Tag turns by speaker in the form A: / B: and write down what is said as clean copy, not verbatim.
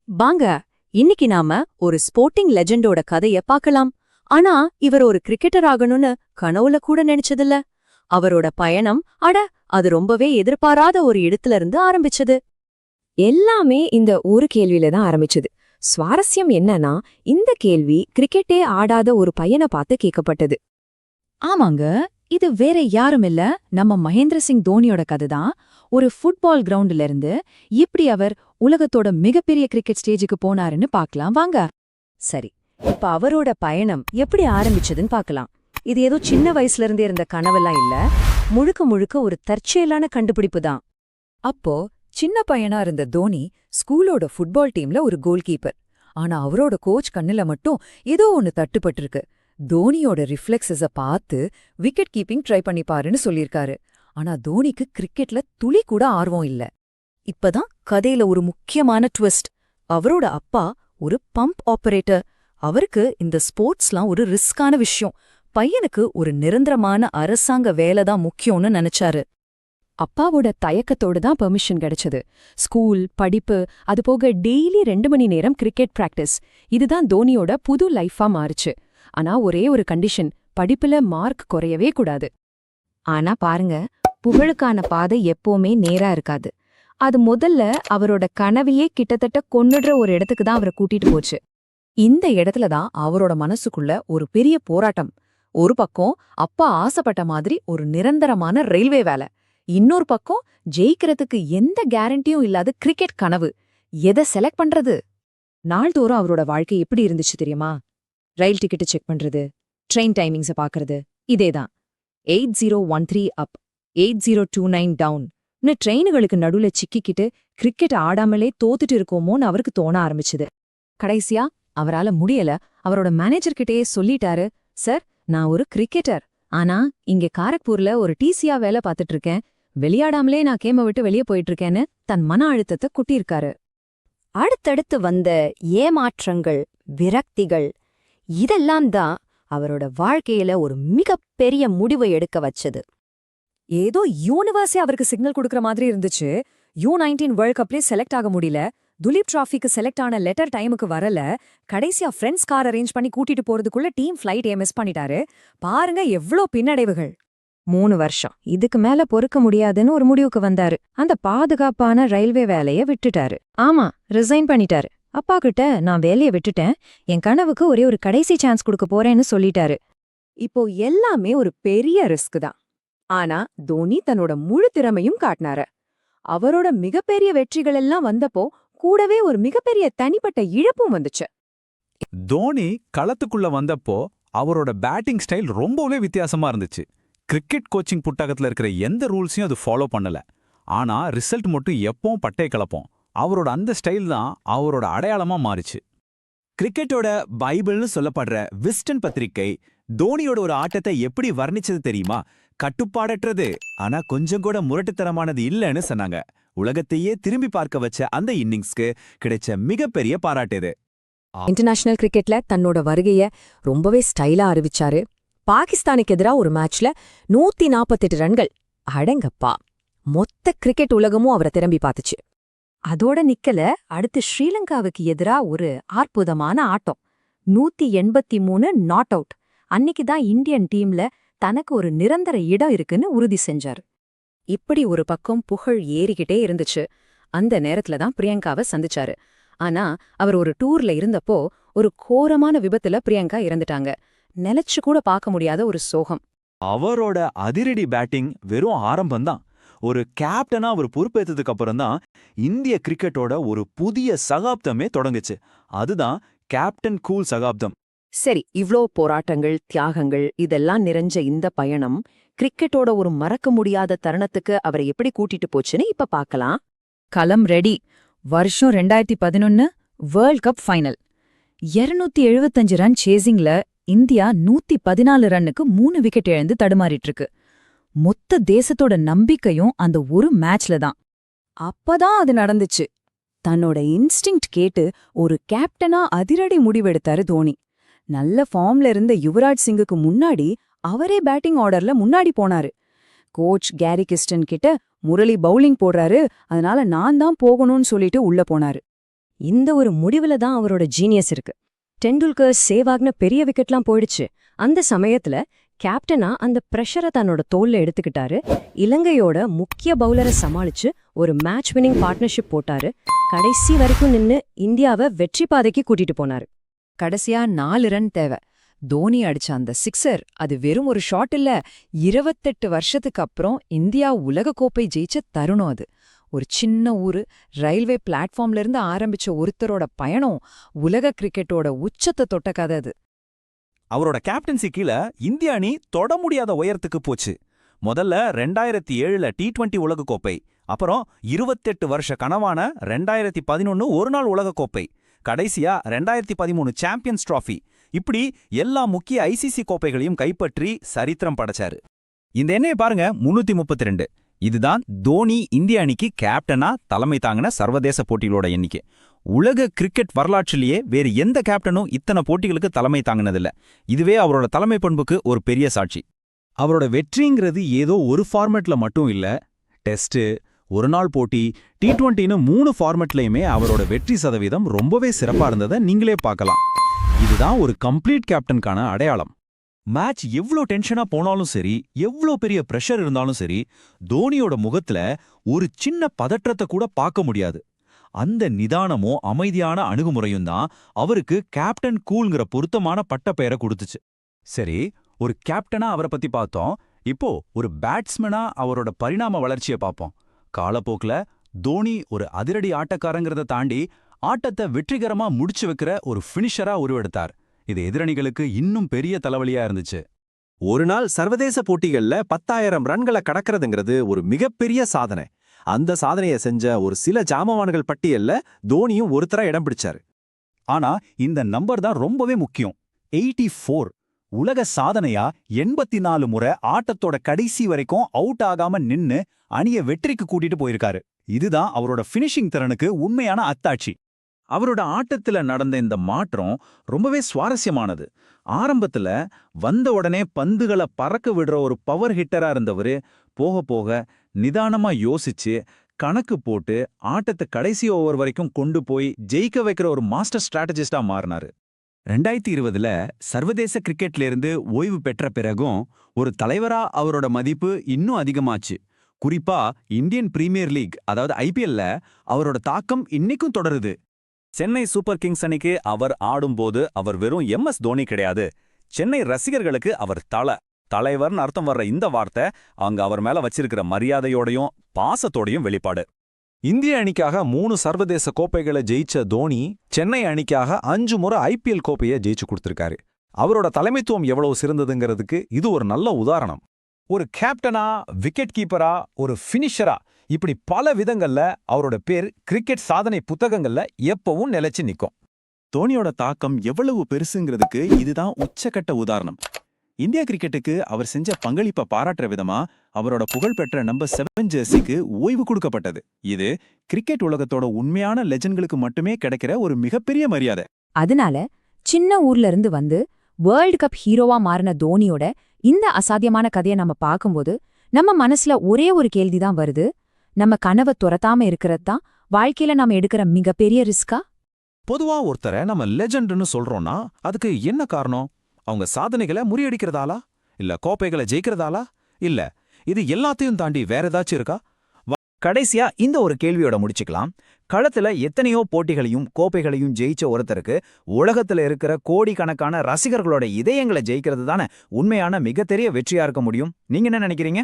A: வாங்க, இன்னைக்கு நாம ஒரு ஸ்போர்ட்டிங் லெஜெண்டோட கதைய பார்க்கலாம். ஆனா இவர் ஒரு கிரிக்கெட்டர் ஆகணும்னு கனவுல கூட நினைச்சதில்ல. அவரோட பயணம் அது ரொம்பவே எதிர்பாராத ஒரு இடத்துல இருந்து ஆரம்பிச்சது.
B: எல்லாமே இந்த ஒரு கேள்வியில தான் ஆரம்பிச்சது. சுவாரஸ்யம் என்னன்னா, இந்த கேள்வி கிரிக்கெட்டே ஆடாத ஒரு பையனை பார்த்து கேட்கப்பட்டது.
A: ஆமாங்க, இது வேற யாரும் இல்ல, நம்ம மகேந்திர சிங் தோனியோட கதைதான். ஒரு ஃபுட்பால் கிரவுண்ட்ல இருந்து எப்படி அவர் உலகத்தோட மிகப்பெரிய கிரிக்கெட் ஸ்டேஜுக்கு போனாருன்னு பார்க்கலாம் வாங்க. சரி, இப்ப அவரோட பயணம் எப்படி ஆரம்பிச்சதுன்னு பார்க்கலாம். இது ஏதோ சின்ன வயசுல இருந்தே இருந்த கனவெல்லாம் இல்ல, முழுக்க முழுக்க ஒரு தற்செயலான கண்டுபிடிப்பு தான்.
B: அப்போ சின்ன பையனா இருந்த தோனி ஸ்கூலோட ஃபுட்பால் டீம்ல ஒரு கோல் கீப்பர். ஆனா அவரோட கோச் கண்ணுல மட்டும் ஏதோ ஒன்னு தட்டுப்பட்டிருக்கு. தோனியோட ரிஃப்ளெக்ஸஸ பார்த்து விக்கெட் கீப்பிங் ட்ரை பண்ணி பாருன்னு சொல்லியிருக்காரு. ஆனா தோனிக்கு கிரிக்கெட்ல துளி கூட ஆர்வம் இல்ல.
A: இப்பதான் கதையில ஒரு முக்கியமான ட்விஸ்ட். அவரோட அப்பா ஒரு பம்ப் ஆபரேட்டர். அவருக்கு இந்த ஸ்போர்ட்ஸ்லாம் ஒரு ரிஸ்கான விஷயம். பையனுக்கு ஒரு நிரந்தரமான அரசாங்க வேலை தான் முக்கியம்னு நினைச்சாரு.
B: அப்பாவோட தயக்கத்தோடு தான் பெர்மிஷன் கிடைச்சது. ஸ்கூல், படிப்பு, அது போக டெய்லி 2 மணி நேரம் கிரிக்கெட் பிராக்டிஸ், இதுதான் தோனியோட புது லைஃபா மாறுச்சு. ஆனா ஒரே ஒரு கண்டிஷன், படிப்புல மார்க் குறையவே கூடாது. ஆனா பாருங்க, புகழுக்கான பாதை எப்பவுமே நேரா இருக்காது. அது முதல்ல அவரோட கனவையே கிட்டத்தட்ட கொன்னுடுற ஒரு இடத்துக்கு தான் அவரை கூட்டிட்டு போச்சு. இந்த இடத்துல தான் அவரோட மனசுக்குள்ள ஒரு பெரிய போராட்டம். ஒரு பக்கம் அப்பா ஆசைப்பட்ட மாதிரி ஒரு நிரந்தரமான ரயில்வே வேலை, இன்னொரு பக்கம் ஜெயிக்கிறதுக்கு எந்த கேரண்டியும் இல்லாத கிரிக்கெட் கனவு. எதை செலக்ட் பண்றது? நாள்தோறும் அவரோட வாழ்க்கை எப்படி இருந்துச்சு தெரியுமா? ரயில் டிக்கெட்டு செக் பண்றது, ட்ரெயின் டைமிங்ஸை பார்க்கறது, இதேதான். 8013 அப், 8029 டவுன்னு ட்ரெயினுகளுக்கு நடுவுல சிக்கிக்கிட்டு கிரிக்கெட் ஆடாமலே தோத்துட்டு இருக்கோமோன்னு அவருக்கு தோண ஆரம்பிச்சுது. கடைசியா அவரால முடியல. அவரோட மேனேஜர்கிட்டயே சொல்லிட்டாரு, சார், நான் ஒரு கிரிக்கெட்டர், ஆனா இங்க காரக்பூர்ல ஒரு டிசியா வேலை பார்த்துட்டு இருக்கேன், வெளியாடாமலே நான் கேம விட்டு வெளியே போயிட்டு இருக்கேன்னு தன் மன அழுத்தத்தை குட்டியிருக்காரு.
C: அடுத்தடுத்து வந்த ஏமாற்றங்கள், விரக்திகள், இதெல்லாம் தான் அவரோட வாழ்க்கையில ஒரு மிகப்பெரிய முடிவை எடுக்க வச்சது.
B: ஏதோ யூனிவர்ஸே அவருக்கு சிக்னல் கொடுக்கற மாதிரி இருந்துச்சு. U19 வேர்ல்ட் கப்லயே செலக்ட் ஆக முடியல. துலீப் டிராஃபிக்கு செலக்ட் ஆன லெட்டர் டைமுக்கு வரல. கடைசியா ஃப்ரெண்ட்ஸ் கார் அரேஞ்ச் பண்ணி கூட்டிட்டு போறதுக்குள்ள டீம் ஃபிளைட் மிஸ் பண்ணிட்டாரு. பாருங்க எவ்ளோ பின்னடைவுகள். 3 வருஷம் இதுக்கு மேல பொறுக்க முடியாதுன்னு ஒரு முடிவுக்கு வந்தாரு. அந்த பாதுகாப்பான ரயில்வே வேலைய விட்டுட்டாரு. ஆமா, ரிசைன் பண்ணிட்டாரு. அப்பா கிட்ட நான் வேலைய விட்டுட்டேன், என் கனவுக்கு ஒரே ஒரு கடைசி சான்ஸ் கொடுக்க போறேன்னு சொல்லிட்டாரு. இப்போ எல்லாமே ஒரு பெரிய ரிஸ்க் தான். ஆனா தோனி தன்னோட முழு திறமையும் காட்டினாரு. அவரோட மிகப்பெரிய வெற்றிகள் எல்லாம் வந்தப்போ கூடவே ஒரு மிகப்பெரிய தனிப்பட்ட இழப்பும் வந்துச்சு.
D: தோனி களத்துக்குள்ள வந்தப்போ அவரோட பேட்டிங் ஸ்டைல் ரொம்பவே வித்தியாசமா இருந்துச்சு. கிரிக்கெட் கோச்சிங் புத்தகத்துல இருக்கிற எந்த ரூல்ஸையும் அது ஃபாலோ பண்ணல. ஆனா ரிசல்ட் மட்டும் எப்பவும் பட்டை கலப்போம். அவரோட அந்த ஸ்டைல் தான் அவரோட அடையாளமா மாறுச்சு.
E: கிரிக்கெட்டோட பைபிள்னு சொல்லப்படுற விஸ்டன் பத்திரிகை தோனியோட ஒரு ஆட்டத்தை எப்படி வர்ணிச்சது தெரியுமா? கட்டுப்பாடற்றது, ஆனா கொஞ்சம் கூட முரட்டுத்தனமானது இல்லைன்னு சொன்னாங்க. உலகத்தையே திரும்பி பார்க்க வச்ச அந்த இன்னிங்ஸ்க்கு கிடைச்ச மிகப்பெரிய பாராட்டு இது.
B: இன்டர்நேஷனல் கிரிக்கெட்ல தன்னோட வருகைய ரொம்பவே ஸ்டைலா அறிவிச்சாரு. பாகிஸ்தானுக்கு எதிரா ஒரு மேட்ச்ல 148 ரன்கள். அடங்கப்பா, மொத்த கிரிக்கெட் உலகமும் அவரை திரும்பி பார்த்துச்சு. அதோட நிக்கல, அடுத்து ஸ்ரீலங்காவுக்கு எதிரா ஒரு அற்புதமான ஆட்டம். 183 நாட் அவுட். அன்னைக்குதான் இந்தியன் டீம்ல தனக்கு ஒரு நிரந்தர இடம் இருக்குன்னு உறுதி செஞ்சாரு. இப்படி ஒரு பக்கம் புகழ் ஏறிக்கிட்டே இருந்துச்சு. அந்த நேரத்துல தான் பிரியங்காவை சந்திச்சாரு. ஆனா அவர் ஒரு டூர்ல இருந்தப்போ ஒரு கோரமான விபத்துல பிரியங்கா இறந்துட்டாங்க. நினைச்சு கூட பார்க்க முடியாத ஒரு சோகம்.
E: அவரோட அதிரடி பேட்டிங் வெறும் ஆரம்பம்தான். ஒரு கேப்டனா அவர் பொறுப்பேற்றதுக்கு அப்புறம் தான் இந்திய கிரிக்கெட்டோட ஒரு புதிய சகாப்தமே தொடங்குச்சு. அதுதான் கேப்டன் கூல் சகாப்தம்.
B: சரி, இவ்ளோ போராட்டங்கள், தியாகங்கள் இதெல்லாம் நிறைஞ்ச இந்த பயணம் கிரிக்கெட்டோட ஒரு மறக்க முடியாத தருணத்துக்கு அவரை எப்படி கூட்டிட்டு போச்சுன்னு இப்ப பார்க்கலாம். களம் ரெடி. வருஷம் 2011 வேர்ல்ட் கப் ஃபைனல். 275 ரன் சேசிங்ல இந்தியா 114 ரன்னுக்கு 3 விக்கெட் இழந்து தடுமாறிட்டு இருக்கு. மொத்த தேசத்தோட நம்பிக்கையும் அந்த ஒரு மேட்ச்ல தான். அப்பதான் அது நடந்துச்சு. தன்னோட இன்ஸ்டிங்க்ட் கேட்டு ஒரு கேப்டனா அதிரடி முடிவெடுத்தாரு தோனி. நல்ல ஃபார்ம்ல இருந்த யுவராஜ் சிங்குக்கு முன்னாடி அவரே பேட்டிங் ஆர்டர்ல முன்னாடி போனாரு. கோச் கேரி கிஸ்டன் கிட்ட முரளி பவுலிங் போடுறாரு, அதனால நான் தான் போகணும்னு சொல்லிட்டு உள்ள போனாரு.
C: இந்த ஒரு முடிவுல தான் அவரோட ஜீனியஸ் இருக்கு. டெண்டுல்கர் சேவ் ஆகின பெரிய விக்கெட்லாம் போயிடுச்சு. அந்த சமயத்துல கேப்டனா அந்த பிரஷரை தன்னோட தோல்ல எடுத்துக்கிட்டாரு. இலங்கையோட முக்கிய பவுலரை சமாளிச்சு ஒரு மேட்ச் வின்னிங் பார்ட்னர்ஷிப் போட்டாரு. கடைசி வரைக்கும் நின்னு இந்தியாவை வெற்றி பாதைக்கு கூட்டிட்டு போனாரு.
A: கடைசியா 4 ரன் தேவை. தோனி அடிச்ச அந்த சிக்ஸர் அது வெறும் ஒரு ஷாட் இல்ல, 28 வருஷத்துக்கு அப்புறம் இந்தியா உலகக்கோப்பை ஜெயிச்ச தருணம் அது. ஒரு சின்ன ஊரு, ரயில்வே பிளாட்ஃபார்ம்ல இருந்து ஆரம்பிச்ச ஒருத்தரோட பயணம் உலக கிரிக்கெட்டோட உச்சத்தை தொட்ட கதை அது.
E: அவரோட கேப்டன்சி கீழ இந்திய அணி தொட முடியாத உயரத்துக்கு போச்சு. முதல்ல 2007 T20 உலகக்கோப்பை, அப்புறம் 28 வருஷ கனவான 2011 ஒருநாள் உலகக்கோப்பை, கடைசியா 2013 சாம்பியன்ஸ் டிராஃபி, இப்படி எல்லா முக்கிய ஐசிசி கோப்பைகளையும் கைப்பற்றி சரித்திரம் படைச்சாரு. இந்த எண்ணையை பாருங்க, 332. இதுதான் தோனி இந்திய அணிக்கு கேப்டனா தலைமை தாங்கின சர்வதேச போட்டிகளோட எண்ணிக்கை. உலக கிரிக்கெட் வரலாற்றிலேயே வேறு எந்த கேப்டனும் இத்தனை போட்டிகளுக்கு தலைமை தாங்கினதில்ல. இதுவே அவரோட தலைமை பண்புக்கு ஒரு பெரிய சாட்சி. அவரோட வெற்றிங்கிறது ஏதோ ஒரு ஃபார்மேட்ல மட்டும் இல்ல. டெஸ்ட், ஒரு நாள் போட்டி, T20ன்னு 3 ஃபார்மேட்லயுமே அவரோட வெற்றி சதவீதம் ரொம்பவே சிறப்பா இருந்ததை நீங்களே பார்க்கலாம். இதுதான் ஒரு கம்ப்ளீட் கேப்டனுக்கான அடையாளம். மேட்ச் எவ்ளோ டென்ஷனா போனாலும் சரி, எவ்ளோ பெரிய பிரஷர் இருந்தாலும் சரி, தோனியோட முகத்துல ஒரு சின்ன பதற்றத்தை கூட பார்க்க முடியாது. அந்த நிதானமும் அமைதியான அணுகுமுறையும் தான் அவருக்கு கேப்டன் கூல்ங்கிற பொருத்தமான பட்டப்பெயரை கொடுத்துச்சு. சரி, ஒரு கேப்டனா அவரை பத்தி பார்த்தோம். இப்போ ஒரு பேட்ஸ்மேனா அவரோட பரிணாம வளர்ச்சியை பார்ப்போம். காலப்போக்குல தோனி ஒரு அதிரடி ஆட்டக்காரங்கிறத தாண்டி ஆட்டத்தை வெற்றிகரமா முடிச்சு வைக்கிற ஒரு ஃபினிஷரா உருவெடுத்தார். இது எதிரணிகளுக்கு இன்னும் பெரிய தலைவலியா இருந்துச்சு. ஒரு நாள் சர்வதேச போட்டிகள்ல 10,000 ரன்களை கடக்கிறதுங்கிறது ஒரு மிகப்பெரிய சாதனை. அந்த சாதனையை செஞ்ச ஒரு சில ஜாமவான்கள் பட்டியல்ல தோனியும் ஒருத்தரா இடம் பிடிச்சாரு. ஆனா இந்த நம்பர் தான் ரொம்பவே முக்கியம். 84 உலக சாதனையா 84 முறை ஆட்டத்தோட கடைசி வரைக்கும் அவுட் ஆகாம நின்னு அணிய வெற்றிக்கு கூட்டிட்டு போயிருக்காரு. இதுதான் அவரோட ஃபினிஷிங் திறனுக்கு உண்மையான அத்தாட்சி. அவரோட ஆட்டத்துல நடந்த இந்த மாற்றம் ரொம்பவே சுவாரஸ்யமானது. ஆரம்பத்துல வந்த உடனே பந்துகளை பறக்க விடுற ஒரு பவர் ஹிட்டரா இருந்தவரு போக போக நிதானமா யோசிச்சு கணக்கு போட்டு ஆட்டத்தை கடைசி ஓவர் வரைக்கும் கொண்டு போய் ஜெயிக்க வைக்கிற ஒரு மாஸ்டர் ஸ்ட்ராட்டஜிஸ்டா மாறினாரு. 2020ல சர்வதேச கிரிக்கெட்ல இருந்து ஓய்வு பெற்ற பிறகும் ஒரு தலைவரா அவரோட மதிப்பு இன்னும் அதிகமாச்சு. குறிப்பா இந்தியன் பிரீமியர் லீக், அதாவது IPLல அவரோட தாக்கம் இன்னைக்கும் தொடருது. சென்னை சூப்பர் கிங்ஸ் அணிக்கு அவர் ஆடும்போது அவர் வெறும் MS தோனி கிடையாது. சென்னை ரசிகர்களுக்கு அவர் தலைவர்னு அர்த்தம் வர்ற இந்த வார்த்தை அங்க அவர் மேல வச்சிருக்கிற மரியாதையோடையும் பாசத்தோடையும் வெளிப்பாடு. இந்திய அணிக்காக 3 சர்வதேச கோப்பைகளை ஜெயிச்ச தோனி சென்னை அணிக்காக 5 முறை IPL கோப்பையை ஜெயிச்சு கொடுத்திருக்காரு. அவரோட தலைமைத்துவம் எவ்வளவு சிறந்ததுங்கிறதுக்கு இது ஒரு நல்ல உதாரணம். ஒரு கேப்டனா, விக்கெட் கீப்பரா, ஒரு ஃபினிஷரா, இப்படி பல விதங்கள்ல அவரோட பேர் கிரிக்கெட் சாதனை புத்தகங்கள்ல எப்பவும் நிலைச்சு நிக்கும். தோனியோட தாக்கம் எவ்வளவு பெருசுங்கிறதுக்கு இதுதான் உச்சக்கட்ட உதாரணம். இந்தியா கிரிக்கெட்டுக்கு அவர் செஞ்ச பங்களிப்பை பாராட்டுற விதமா அவரோட புகழ்பெற்ற நம்பர் 7 ஜெர்சிக்கு ஓய்வு கொடுக்கப்பட்டது. இது கிரிக்கெட் உலகத்தோட உண்மையான லெஜண்ட்களுக்கு மட்டுமே கிடைக்கிற ஒரு மிகப்பெரிய மரியாதை.
A: அதனால சின்ன ஊர்ல இருந்து வந்து வேர்ல்டு கப் ஹீரோவா மாறின தோனியோட இந்த அசாத்தியமான கதையை நம்ம பார்க்கும்போது நம்ம மனசுல ஒரே ஒரு கேள்விதான் வருது. நம்ம கனவை துரத்தாம இருக்கிறது தான் வாழ்க்கையில நாம எடுக்கிற மிகப்பெரிய ரிஸ்கா?
E: பொதுவா ஒருத்தரை நம்ம லெஜண்ட்னு சொல்றோம்னா அதுக்கு என்ன காரணம்? அவங்க சாதனைகளை முறியடிக்கிறதாலா, இல்ல கோப்பைகளை ஜெயிக்கிறதாலா, இல்ல இது எல்லாத்தையும் தாண்டி வேற ஏதாச்சும் இருக்கா? கடைசியா இந்த ஒரு கேள்வியோட முடிச்சுக்கலாம். களத்துல எத்தனையோ போட்டிகளையும் கோப்பைகளையும் ஜெயிச்ச ஒருத்தருக்கு உலகத்துல இருக்கிற கோடிக்கணக்கான ரசிகர்களோட இதயங்களை ஜெயிக்கிறது தானே உண்மையான மிகப்பெரிய வெற்றியா இருக்க முடியும். நீங்க என்ன நினைக்கிறீங்க?